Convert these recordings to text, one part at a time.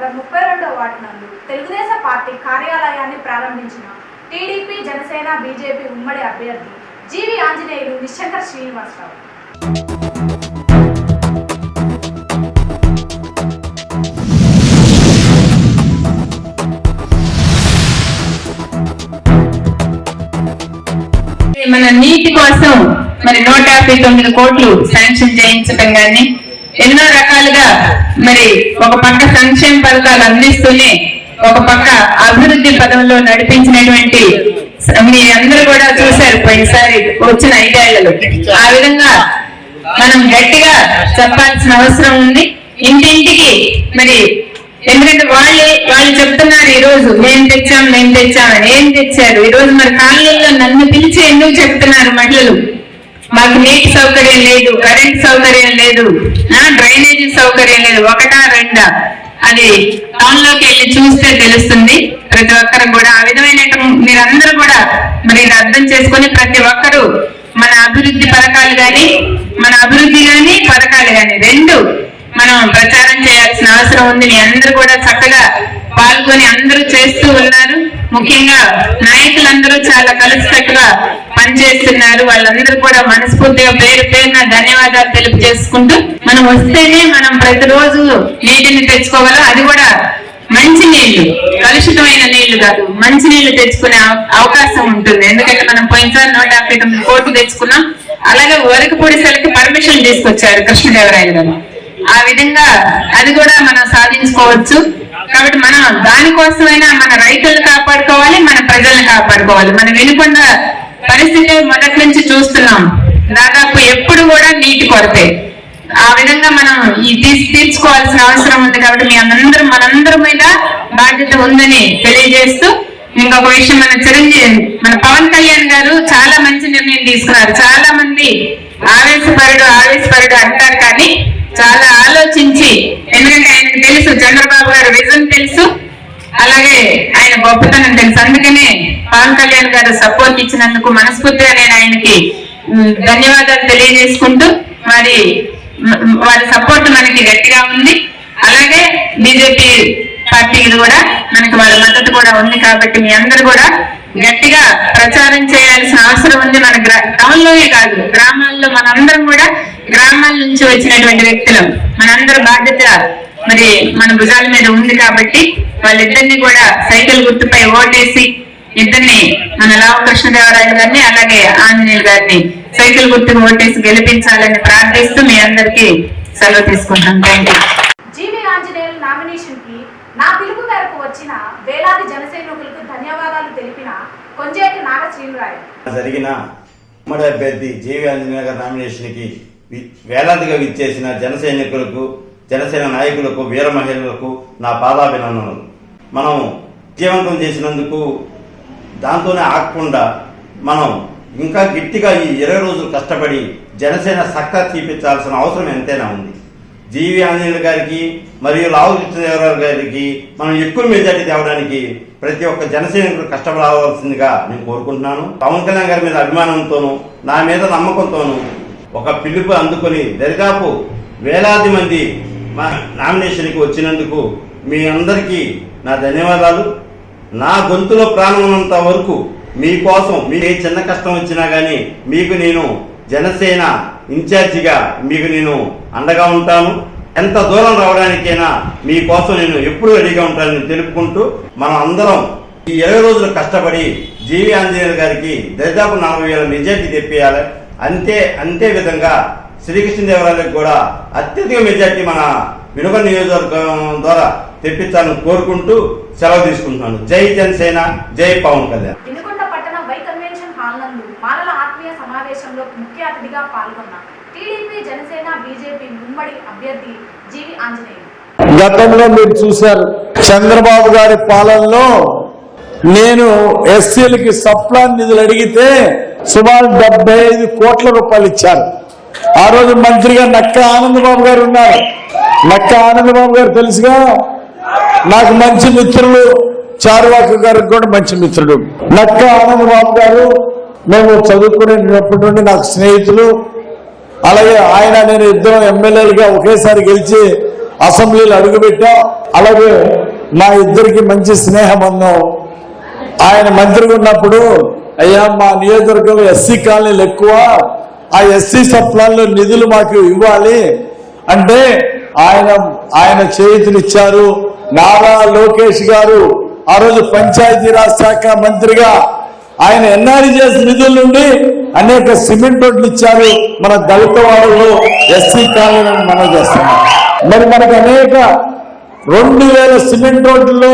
Nagar 32వ ward నందు Telugu Desam party కార్యాలయాన్ని ప్రారంభించిన టీడీపీ జనసేన బీజేపీ ఉమ్మడి అభ్యర్థి జీవి ఆంజనేయులు నిశంకర్ శ్రీనివాసరావు. మన నీటి కోసం మరి 159 కోట్లు శాంక్షన్ చేయించడం గాని ఎన్నో రకాలుగా మరి ఒక పక్క సంక్షేమ పథకాలు అందిస్తూనే ఒక పక్క అభివృద్ధి పదంలో నడిపించినటువంటి మీ అందరూ కూడా చూశారు పోయినసారి వచ్చిన 5 ఏళ్లలో. ఆ విధంగా మనం గట్టిగా చెప్పాల్సిన అవసరం ఉంది ఇంటింటికి. మరి ఎందుకంటే వాళ్ళు చెప్తున్నారు ఈ రోజు మేము తెచ్చామని. ఏం తెచ్చారు ఈ రోజు? మరి కాలనీలో నన్ను పిలిచి ఎందుకు చెప్తున్నారు మహిళలు? మాకు నీటి సౌకర్యం లేదు, కరెంట్ సౌకర్యం లేదు, డ్రైనేజీ సౌకర్యం లేదు. 1, 2 అది టౌన్ లోకి వెళ్ళి చూస్తే తెలుస్తుంది ప్రతి ఒక్కరు కూడా. ఆ విధమైన మీరందరూ కూడా మరి అర్థం చేసుకొని ప్రతి ఒక్కరూ మన అభివృద్ధి పథకాలు కానీ పథకాలు కానీ రెండు మనం ప్రచారం చేయాల్సిన అవసరం ఉంది. మీ అందరూ కూడా చక్కగా పాల్గొని అందరూ చేస్తూ ఉన్నారు. ముఖ్యంగా నాయకులందరూ చాలా కలిసికట్టుగా పనిచేస్తున్నారు. వాళ్ళందరూ కూడా మనస్ఫూర్తిగా పేరున ధన్యవాదాలు తెలియజేసుకుంటూ మనం వస్తేనే మనం ప్రతిరోజు నీటిని తెచ్చుకోగలం. అది కూడా మంచి నీళ్లు, కలుషితమైన నీళ్లు కాదు, మంచి నీళ్లు తెచ్చుకునే అవకాశం ఉంటుంది. ఎందుకంటే మనం పోయినసారి 159 కోట్లు తెచ్చుకున్నాం. అలాగే వరకపొడిసలకి పర్మిషన్ తీసుకొచ్చారు కృష్ణదేవరాయలు గారు. ఆ విధంగా అది కూడా మనం సాధించుకోవచ్చు. కాబట్టి మనం దానికోసమైనా మన రైతులను కాపాడుకోవాలి, మన ప్రజలను కాపాడుకోవాలి. మనం వినుకొండ పరిస్థితి మొదటి నుంచి చూస్తున్నాం. దాదాపు ఎప్పుడు కూడా నీటి కొరతే. ఆ విధంగా మనం తీర్చుకోవాల్సిన అవసరం ఉంది. కాబట్టి మీ మనందరి మీద బాధ్యత ఉందని తెలియజేస్తూ ఇంకొక విషయం, మన పవన్ కళ్యాణ్ గారు చాలా మంచి నిర్ణయం తీసుకున్నారు. చాలా మంది ఆవేశపరుడు అంటారు, కానీ చాలా ఆలోచించి, ఎందుకంటే ఆయనకు తెలుసు చంద్రబాబు గారు విజన్ తెలుసు, అలాగే ఆయన గొప్పతనం తెలుసు. అందుకనే పవన్ కళ్యాణ్ గారు సపోర్ట్ ఇచ్చినందుకు మనస్ఫూర్తిగా నేను ఆయనకి ధన్యవాదాలు తెలియజేసుకుంటూ, మరి వారి సపోర్ట్ మనకి గట్టిగా ఉంది. అలాగే బీజేపీ పార్టీకి కూడా మనకి వాళ్ళ మద్దతు కూడా ఉంది. కాబట్టి మీ అందరూ కూడా గట్టిగా ప్రచారం చేయాల్సిన అవసరం ఉంది. మన టౌన్ లోనే కాదు, గ్రామాల్లో మనందరం కూడా, గ్రామాల నుంచి వచ్చినటువంటి వ్యక్తులు మనందరి బాధ్యత మరి మన భుజాల మీద ఉంది. కాబట్టి వాళ్ళిద్దరిని కూడా సైకిల్ గుర్తుపై ఓటేసి ఇద్దరిని మన కృష్ణదేవరాయలు గారిని అలాగే ఆంజనేయులు గారిని సైకిల్ గుర్తుకు ఓటేసి గెలిపించాలని ప్రార్థిస్తూ మీ అందరికీ సెలవు తీసుకుంటాం. Thank you. G V Anjaneyulu nomination కి నా పిలుపు మేరకు వచ్చిన వేలాది జనసైనికులకు ధన్యవాదాలు తెలిపిన కొంజేటి నాగ శ్రీనివాసరావు. జరిగిన ఉమ్మడి అభ్యర్థి జీవి ఆంజనేయులు గారి నామినేషన్ కి వేలాదిగా విచ్చేసిన జన సైనికులకు, జనసేన నాయకులకు, వీర మహిళలకు నా పాదాభినందనలు. మనం విజయవంతం చేసినందుకు దాంతోనే ఆగకుండా మనం ఇంకా గట్టిగా ఈ 20 రోజులు కష్టపడి జనసేన సక్కా తీపించాల్సిన అవసరం ఎంతైనా ఉంది. జీవి ఆంజనేయులు గారికి మరియు కృష్ణదేవరాయలు గారికి మనం ఎక్కువ మెజార్టీ తేవడానికి ప్రతి ఒక్క జనసైనికులు కష్టపడవలసిందిగా నేను కోరుకుంటున్నాను. పవన్ కళ్యాణ్ గారి మీద అభిమానంతోనూ నా మీద నమ్మకంతోనూ ఒక పిలుపు అందుకొని దరిదాపు వేలాది మంది మా నామినేషన్కి వచ్చినందుకు మీ అందరికీ నా ధన్యవాదాలు. నా గొంతులో ప్రాణం ఉన్నంత వరకు మీకోసం, మీకు ఏ చిన్న కష్టం వచ్చినా కానీ మీకు నేను జనసేన ఇన్ఛార్జిగా మీకు నేను అండగా ఉంటాను. ఎంత దూరం రావడానికైనా మీకోసం నేను ఎప్పుడు రెడీగా ఉంటానని తెలుపుకుంటూ మనం అందరం ఈ 20 రోజులు కష్టపడి జీవి ఆంజనేయులు గారికి దాదాపు 40,000 మెజార్టీ తెప్పియాలి. అంతే విధంగా శ్రీకృష్ణదేవరాయలకు కూడా అత్యధిక మెజార్టీ మన వినుకొండ నియోజకవర్గం ద్వారా తెప్పించాలని కోరుకుంటూ సెలవు తీసుకుంటున్నాను. జై జనసేన, జై పవన్ కళ్యాణ్. వినుకొండ పట్టణ వై కన్వెన్షన్ హాల్ నందు మాలల ఆత్మీయ సమావేశంలో ముఖ్య అతిథిగా పాల్గొన్న టీడీపీ జనసేన బీజేపీ ఉమ్మడి అభ్యర్థి జీవి ఆంజనేయులు. గతంలో మీరు చూశారు, చంద్రబాబు గారి పాలనలో నేను ఎస్సీలకి సప్లాన్ నిధులు అడిగితే సుమారు 75 కోట్ల రూపాయలు ఇచ్చారు. ఆ రోజు మంత్రిగా నక్క ఆనందబాబు గారు ఉన్నారు. నక్క ఆనందబాబు గారు తెలుసుగా, నాకు మంచి మిత్రులు. చారువాక గారికి కూడా మంచి మిత్రుడు. నక్క ఆనందబాబు గారు మేము చదువుకునేటప్పటి నుండి నాకు స్నేహితులు. అలాగే ఆయన నేను ఇద్దరం ఎమ్మెల్యేలుగా ఒకేసారి గెలిచి అసెంబ్లీలో అడుగుపెట్టాం. అలాగే మా ఇద్దరికి మంచి స్నేహబంధం. ఆయన మంత్రిగా ఉన్నప్పుడు అయ్యా మా నియోజకవర్గంలో ఎస్సీ కాలనీలు ఎక్కువ, ఆ ఎస్సీ సప్లాన్లో నిధులు మాకు ఇవ్వాలి అంటే ఆయన చేతులిచ్చారు. నారా లోకేష్ గారు ఆ రోజు పంచాయతీరాజ్ శాఖ మంత్రిగా ఆయన ఎన్ఆర్జీఎస్ నిధుల నుండి అనేక సిమెంట్ రోడ్లు ఇచ్చారు మన దళిత వాడలో ఎస్సీ కాలనీలను మనం చేస్తున్నాం. మరి మనకు అనేక 2000 సిమెంట్ రోడ్లలో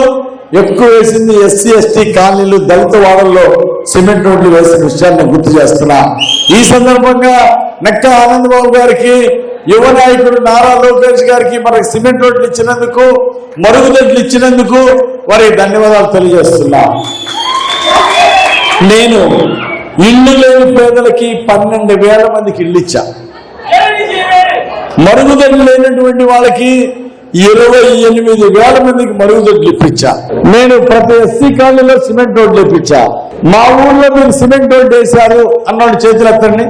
ఎక్కువ వేసింది ఎస్సీ ఎస్టీ కాలనీలు దళిత వాడల్లో సిమెంట్ రోడ్లు వేసిన విషయాన్ని గుర్తు చేస్తున్నా. ఈ సందర్భంగా నక్కా ఆనందబాబు గారికి, యువ నాయకుడు నారా లోకేష్ గారికి మనకు సిమెంట్ రోడ్లు ఇచ్చినందుకు, మరుగుదొడ్లు ఇచ్చినందుకు వారికి ధన్యవాదాలు తెలియజేస్తున్నా. నేను ఇల్లు లేని పేదలకి 12,000 మందికి ఇల్లు ఇచ్చా. మరుగుదొడ్లు లేనటువంటి వాళ్ళకి 28,000 మందికి మరుగుదొడ్లు ఇప్పించా. నేను ప్రతి ఎస్సీ కాలనీలో సిమెంట్ రోడ్లు ఇప్పించా. మా ఊర్లో మీరు సిమెంట్ రోడ్డు వేశారు అన్నాడు చేతులు ఎత్తండి.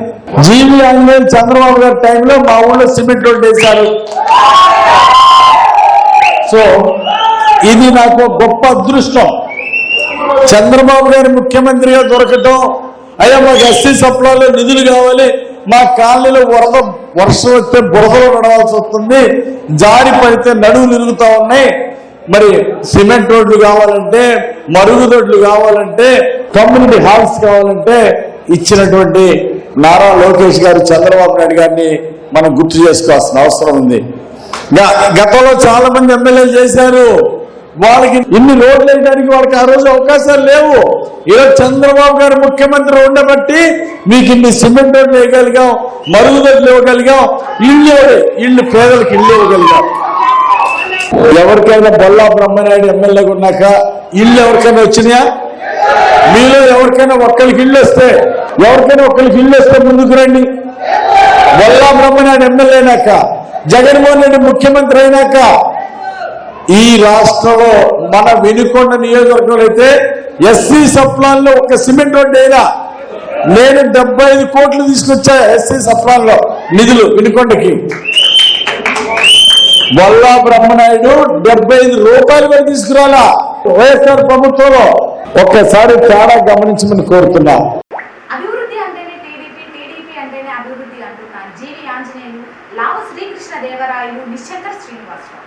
జీవి ఆంజనేయులు చంద్రబాబు గారి టైంలో మా ఊళ్ళో సిమెంట్ రోడ్డు వేశారు. సో ఇది నాకు గొప్ప అదృష్టం. చంద్రబాబు గారి ముఖ్యమంత్రిగా దొరకటం, అయ్యా మాకు ఎస్సీ సప్లాలో నిధులు కావాలి, మా కాలనీలో వర్షం వస్తే బురదలో నడవాల్సి వస్తుంది, జారి పడితే నడువులు ఇరుగుతా ఉన్నాయి, మరి సిమెంట్ రోడ్లు కావాలంటే, మరుగుదొడ్లు కావాలంటే, కమ్యూనిటీ హాల్స్ కావాలంటే ఇచ్చినటువంటి నారా లోకేష్ గారు, చంద్రబాబు నాయుడు గారిని మనం గుర్తు చేసుకోవాల్సిన అవసరం ఉంది. గతంలో చాలా మంది ఎమ్మెల్యేలు చేశారు, వాళ్ళకి ఇన్ని రోడ్లు వేయడానికి వాళ్ళకి ఆ రోజు అవకాశాలు లేవు. ఈరోజు చంద్రబాబు గారు ముఖ్యమంత్రి ఉండబట్టి మీకు ఇన్ని సిమెంట్ రోడ్లు వేయగలిగాం, మరుగుదొడ్లు ఇవ్వగలిగాం, ఇళ్ళు పేదలకు ఇల్లు ఇవ్వగలిగాం. ఎవరికైనా బొల్లా బ్రహ్మనాయుడు ఎమ్మెల్యేగా ఉన్నాక ఇల్లు ఎవరికైనా వచ్చినాయా? మీలో ఎవరికైనా ఒక్కరికి ఇల్లు వస్తే ముందుకు రండి. బొల్లా బ్రహ్మనాయుడు ఎమ్మెల్యే అయినాక, జగన్మోహన్ రెడ్డి ముఖ్యమంత్రి అయినాక ఈ రాష్ట్రంలో మన వినుకొండ నియోజకవర్గంలో అయితే ఎస్సీ సప్లాన్లో ఒక సిమెంట్ రోడ్డు అయినా నేను 75 కోట్లు తీసుకొచ్చా ఎస్సీ సప్లాన్లో నిధులు వినుకొండకి. బొల్లా బ్రహ్మనాయుడు 75 రూపాయలు కూడా తీసుకురాలా వైఎస్ఆర్ ప్రభుత్వంలో. ఒక్కసారి తేడా గమనించమని కోరుతున్నా. అభివృద్ధి అంటేనే టీడీపీ అంటేనే అభివృద్ధి అంటున్నారు జీవి ఆంజనేయులు, లావు శ్రీకృష్ణదేవరాయలు, నిశ్శంకర్ శ్రీనివాసరావు.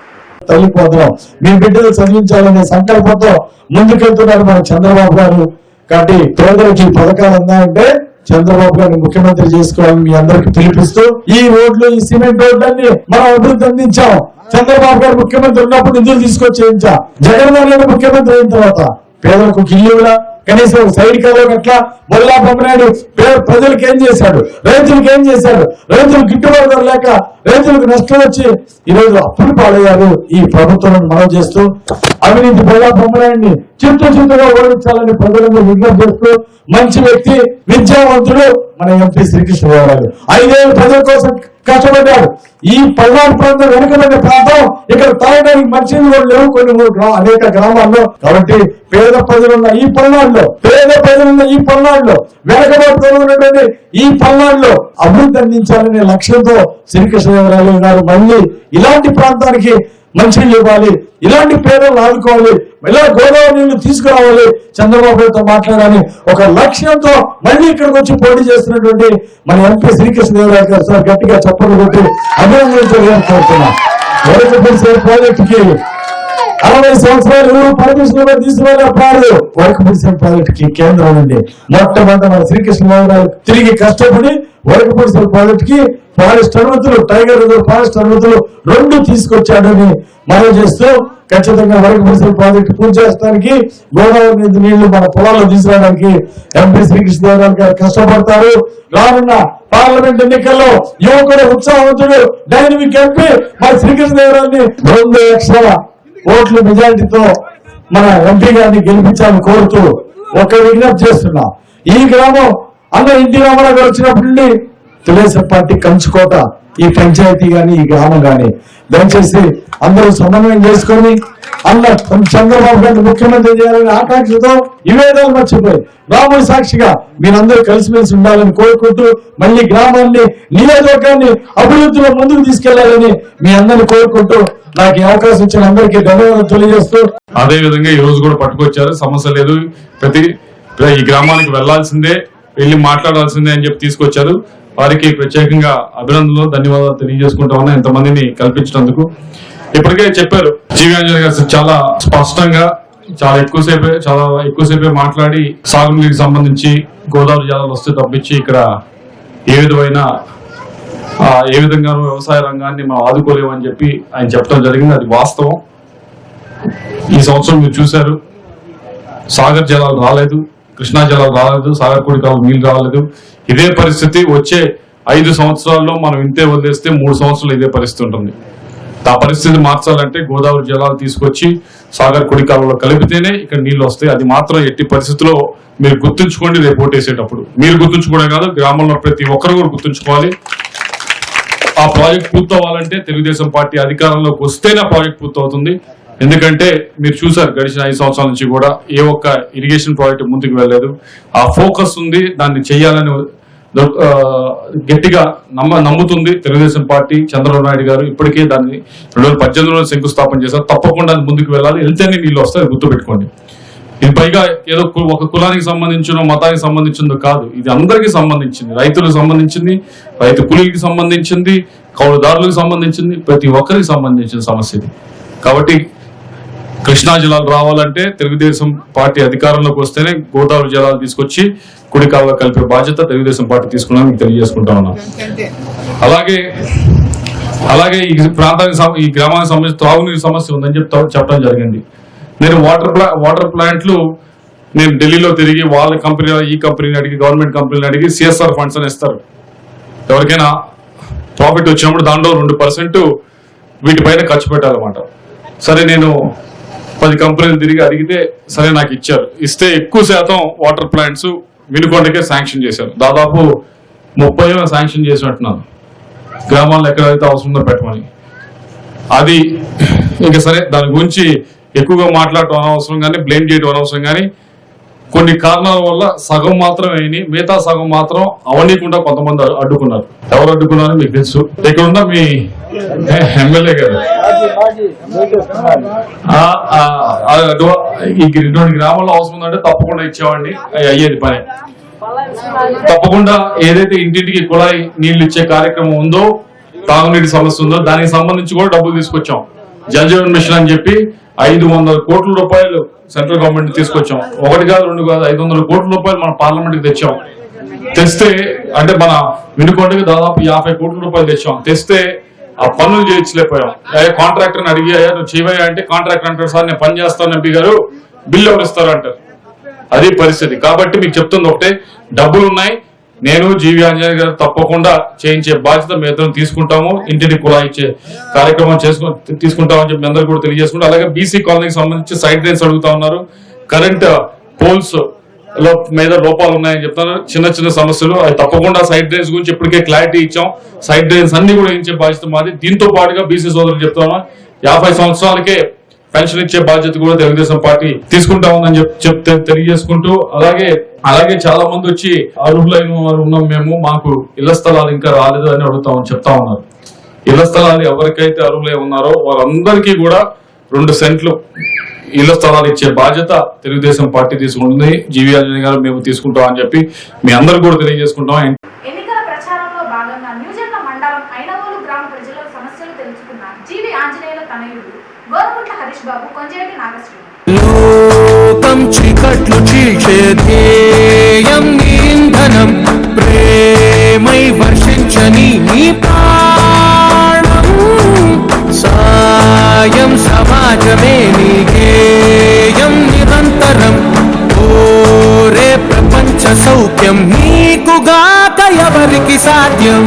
తల్లిపోతాం మీ బిడ్డలు చదివించాలనే సంకల్పంతో ముందుకెళ్తున్నారు మన చంద్రబాబు గారు. కాబట్టి పేదలకి పథకాలు అందాయంటే చంద్రబాబు గారిని ముఖ్యమంత్రి చేసుకోవాలని మీ అందరికి పిలిపిస్తూ ఈ రోడ్లు, ఈ సిమెంట్ రోడ్లన్నీ మనం అభివృద్ధి అందించాం. చంద్రబాబు గారు ముఖ్యమంత్రి ఉన్నప్పుడు నిధులు తీసుకొచ్చి చేయించాం. జగన్మోహన్ రెడ్డి ముఖ్యమంత్రి అయిన తర్వాత పేదలకు ఇల్లు కూడా కనీసం సైడ్ కవర్ అట్లా బొల్లా బ్రహ్మనాయుడు ప్రజలకు ఏం చేశాడు, రైతులకు ఏం చేశాడు, రైతులు గిట్టుబాటు ధర లేక రైతులకు నష్టం వచ్చి ఈరోజు అప్పులు పాలయ్యారు. ఈ ప్రభుత్వాన్ని మనం చేస్తూ అవినీతి బొల్లా బ్రహ్మనాయుడిని చిత్తుగా ఓడించాలని ప్రజలకు విజ్ఞప్తి చేస్తూ మంచి వ్యక్తి, విద్యావంతుడు మన ఎంపీ శ్రీకృష్ణదేవరాయలు 5 ఏళ్ళు ప్రజల కోసం కష్టపడ్డాడు. ఈ పల్నాడు ప్రాంతం వెనుకబడిన ప్రాంతం, ఇక్కడ తాగడానికి మంచినీళ్ళు కూడా లేవు కొన్ని అనేక గ్రామాల్లో. కాబట్టి పేద ప్రజలున్న ఈ పల్నాడులో, వెనకబడుతూ ఉన్నటువంటి ఈ పల్నాడులో అభివృద్ధి అందించాలనే లక్ష్యంతో శ్రీకృష్ణదేవరాయలు గారు మళ్ళీ ఇలాంటి ప్రాంతానికి మంచినీళ్ళు ఇవ్వాలి, ఇలాంటి పేదలు ఆదుకోవాలి, ఇలా గోదావరి నీళ్లు తీసుకురావాలి, చంద్రబాబుతో మాట్లాడాలని ఒక లక్ష్యంతో మళ్ళీ ఇక్కడికి వచ్చి పోటీ చేస్తున్నటువంటి మన ఎంపీ శ్రీకృష్ణదేవరాయలు గారు సార్ గట్టిగా చప్పట్లు కొట్టి అభినందించాలని కోరుతున్నా. ప్రాజెక్టుకి 60 సంవత్సరాలు పర్మిషన్ తీసుకురాలేదు. వర్క్ పుడిసిన ప్రాజెక్టుకి కేంద్రం నుండి మొట్టమొదటి మన శ్రీకృష్ణదేవరాయలు తిరిగి కష్టపడి వర్క్ పుడిసిన ప్రాజెక్టుకి ఫారెస్ట్ అనుమతులు, టైగర్ రిజర్వ్ ఫారెస్ట్ అనుమతులు 2 తీసుకొచ్చాడని మనం చేస్తూ ఖచ్చితంగా వర్క్ పుడిసిన ప్రాజెక్టు పూర్తి చేయడానికి, గోదావరి నీళ్లు మన పొలాల్లో తీసుకురావడానికి ఎంపీ శ్రీకృష్ణదేవరాయలు గారు కష్టపడతారు. రానున్న పార్లమెంట్ ఎన్నికల్లో యువకుడు, ఉత్సాహవంతుడు, డైనమిక్ ఎంపీ మన శ్రీకృష్ణదేవరాయల్ని 2 లక్షల ఓట్ల మెజారిటీతో మన ఎంపీ గారిని గెలిపించాలని కోరుతూ ఒక విజ్ఞప్తి చేస్తున్నా. ఈ గ్రామం అన్న ఎన్టీ రామారావు గారు వచ్చినప్పటి నుండి తెలుగుదేశం పార్టీ కంచుకోట, ఈ పంచాయతీ గాని ఈ గ్రామం గాని. దయచేసి అందరూ సమన్వయం చేసుకొని చంద్రబాబు గారిని ముఖ్యమంత్రి చేయాలని ఆకాంక్షతో ఈ వేదాలు మర్చిపోయి రాముడి సాక్షిగా మీరందరూ కలిసిమెలిసి ఉండాలని కోరుకుంటూ మళ్ళీ గ్రామాన్ని నియోజకవర్గాన్ని అభివృద్ధిలో ముందుకు తీసుకెళ్లాలని మీ అందరిని కోరుకుంటూ నాకు ఈ అవకాశం ఇచ్చిన అందరికీ ధన్యవాదాలు తెలియజేస్తూ, అదే విధంగా ఈ రోజు కూడా పట్టుకొచ్చారు. సమస్య లేదు, ఈ గ్రామానికి వెళ్లాల్సిందే, వెళ్ళి మాట్లాడాల్సిందే అని చెప్పి తీసుకొచ్చారు. వారికి ప్రత్యేకంగా అభినందనలు, ధన్యవాదాలు తెలియజేసుకుంటా ఉన్నా ఇంతమందిని కల్పించినందుకు. ఇప్పటికే చెప్పారు జీవి ఆంజనేయ గారు చాలా స్పష్టంగా చాలా ఎక్కువసేపే మాట్లాడి సాగునీటికి సంబంధించి గోదావరి జలాలు వస్తే తప్పించి ఇక్కడ ఏ విధంగా వ్యవసాయ రంగాన్ని మనం ఆదుకోలేమని చెప్పి ఆయన చెప్పడం జరిగింది. అది వాస్తవం. ఈ సంవత్సరం మీరు చూశారు, సాగర్ జలాలు రాలేదు, కృష్ణా జలాలు రాలేదు, సాగర్ కుడికాలు నీళ్లు రాలేదు. ఇదే పరిస్థితి వచ్చే 5 సంవత్సరాల్లో మనం ఇంతే వదిలేస్తే 3 సంవత్సరాలు ఇదే పరిస్థితి ఉంటుంది. ఆ పరిస్థితి మార్చాలంటే గోదావరి జలాలు తీసుకొచ్చి సాగర్ కుడికాలలో కలిపితేనే ఇక్కడ నీళ్లు వస్తాయి. అది మాత్రం ఎట్టి పరిస్థితుల్లో మీరు గుర్తుంచుకోండి. రేపు ఓటేసేటప్పుడు మీరు గుర్తుంచుకోవడం కాదు, గ్రామంలో ప్రతి ఒక్కరు కూడా గుర్తుంచుకోవాలి. ఆ ప్రాజెక్ట్ పూర్తవ్వాలంటే తెలుగుదేశం పార్టీ అధికారంలోకి వస్తేనే ఆ ప్రాజెక్ట్ పూర్తవుతుంది. ఎందుకంటే మీరు చూసారు గడిచిన 5 సంవత్సరాల నుంచి కూడా ఏ ఒక్క ఇరిగేషన్ ప్రాజెక్ట్ ముందుకు వెళ్ళలేదు. ఆ ఫోకస్ ఉంది, దాన్ని చేయాలని గట్టిగా నమ్ముతుంది తెలుగుదేశం పార్టీ. చంద్రబాబు నాయుడు గారు ఇప్పటికే దాన్ని 2018లో శంకుస్థాపన చేశారు. తప్పకుండా ముందుకు వెళ్ళాలి, వెళ్తేనే నీళ్ళు వస్తాయి, గుర్తుపెట్టుకోండి. ఇది పైగా ఏదో ఒక కులానికి సంబంధించిన మతానికి సంబంధించిందో కాదు, ఇది అందరికీ సంబంధించింది. రైతులకు సంబంధించింది, రైతు కూలీలకు సంబంధించింది, కౌలుదారులకు సంబంధించింది, ప్రతి ఒక్కరికి సంబంధించిన సమస్య ఇది. కాబట్టి కృష్ణా జలాలు రావాలంటే తెలుగుదేశం పార్టీ అధికారంలోకి వస్తేనే గోదావరి జలాలు తీసుకొచ్చి కుడికాల్లో కలిపే బాధ్యత తెలుగుదేశం పార్టీ తీసుకున్నాను మీకు తెలియజేసుకుంటా ఉన్నాను. అలాగే ఈ గ్రామానికి సంబంధించి త్రాగునీరు సమస్య ఉందని చెప్పడం జరిగింది. నేను వాటర్ ప్లాంట్లు నేను ఢిల్లీలో తిరిగి వాళ్ళ కంపెనీ ఈ కంపెనీని అడిగి గవర్నమెంట్ కంపెనీని అడిగి CSR ఫండ్స్ అని ఇస్తారు. ఎవరికైనా ప్రాఫిట్ వచ్చినప్పుడు దాంట్లో 2% వీటిపైన ఖర్చు పెట్టాలన్నమాట. సరే నేను 10 కంపెనీలు తిరిగి అడిగితే సరే నాకు ఇచ్చారు. ఇస్తే ఎక్కువ శాతం వాటర్ ప్లాంట్స్ వినుకొండకే శాంక్షన్ చేశారు. దాదాపు 30 శాంక్షన్ చేసినట్టున్నాను, గ్రామాల్లో ఎక్కడైతే అవసరం ఉందో పెట్టమని. అది ఇంకా సరే, దాని గురించి ఎక్కువగా మాట్లాడటం అనవసరం కానీ బ్లేమ్ చేయడం అనవసరం కానీ, కొన్ని కారణాల వల్ల సగం మాత్రం అయినాయి, మిగతా సగం మాత్రం అవనీయకుండా కొంతమంది అడ్డుకున్నారు. ఎవరు అడ్డుకున్నారో మీకు తెలుసు. ఇక్కడ ఉన్న మీ ఎమ్మెల్యే గారు ఇటువంటి గ్రామాల్లో అవసరం ఉందంటే తప్పకుండా ఇచ్చేవాడిని, అయ్యేది పని. తప్పకుండా ఏదైతే ఇంటింటికి కుళాయి నీళ్లు ఇచ్చే కార్యక్రమం ఉందో, తాగునీటి సమస్య ఉందో, దానికి సంబంధించి కూడా డబ్బులు తీసుకొచ్చాం. జల్ జీవన్ మిషన్ అని చెప్పి 500 కోట్ల రూపాయలు సెంట్రల్ గవర్నమెంట్ తీసుకొచ్చాం. 1 కాదు 2 కాదు 500 కోట్ల రూపాయలు మన పార్లమెంట్ కి తెచ్చాం. తెస్తే అంటే మన వినుకొండకి దాదాపు 50 కోట్ల రూపాయలు తెచ్చాం. తెస్తే ఆ పనులు చేయించలేకపోయాం. కాంట్రాక్టర్ని అడిగి నువ్వు చేయవయ్యా అంటే కాంట్రాక్టర్ అంటారు, సార్ నేను పని చేస్తాను ఎంపీ గారు, బిల్లు ఎవరు ఇస్తారు అంటారు. అది పరిస్థితి. కాబట్టి మీకు చెప్తుంది ఒకటే, డబ్బులు ఉన్నాయి. నేను జీవి ఆంజనేయ గారు తప్పకుండా చేయించే బాధ్యత మీ ఇద్దరం తీసుకుంటాము. ఇంటిని కులా ఇచ్చే కార్యక్రమం తీసుకుంటామని చెప్పి అందరూ కూడా తెలియజేసుకుంటాం. అలాగే బీసీ కాలనీకి సంబంధించి సైడ్ డ్రైన్స్ అడుగుతా ఉన్నారు. కరెంట్ పోల్స్ మీద లోపాలు ఉన్నాయని చెప్తున్నారు. చిన్న సమస్యలు, అవి తప్పకుండా సైడ్ డ్రైన్స్ గురించి ఇప్పటికే క్లారిటీ ఇచ్చాం. సైడ్ డ్రైన్స్ అన్ని కూడా ఇచ్చే బాధ్యత మాది. దీంతో పాటుగా బీసీ సోదరులు చెప్తా ఉన్నా, 50 సంవత్సరాలకే పెన్షన్ ఇచ్చే బాధ్యత కూడా తెలుగుదేశం పార్టీ తీసుకుంటా ఉందని చెప్తే తెలియజేసుకుంటూ, అలాగే చాలా మంది వచ్చి అర్హులైన వారు ఉన్నాం మేము, మాకు ఇళ్ల స్థలాలు ఇంకా రాలేదు అని చెప్తా ఉన్నారు. ఇళ్ల స్థలాలు ఎవరికైతే అర్హులై ఉన్నారో వారందరికీ కూడా 2 సెంట్లు ఇళ్ల స్థలాలు ఇచ్చే బాధ్యత తెలుగుదేశం పార్టీ తీసుకుంటుంది. జీవి ఆంజనేయ గారు మేము తీసుకుంటాం అని చెప్పి మీ అందరూ కూడా తెలియజేసుకుంటాం. ఎన్నికల ప్రచారంలో భాగంగా న్యూజెర్ల మండలం ఐనవోలు గ్రామ ప్రజల సమస్యలు తెలుసుకున్న జీవి ఆంజనేయుల తనయుడు గోరగుంట్ల హరీష్ బాబు, కొంజేటి నాగశ్రీ. లోకం చీకట్లు చీల్చే ధ్యేయం ఇంధనం, ప్రేమై వర్షించని నీ ప్రాణం, సాయం సమాజమే నీ గేయం నిరంతరం, ఓరే ప్రపంచ సౌఖ్యం నీకుగాక ఎవరికి సాధ్యం.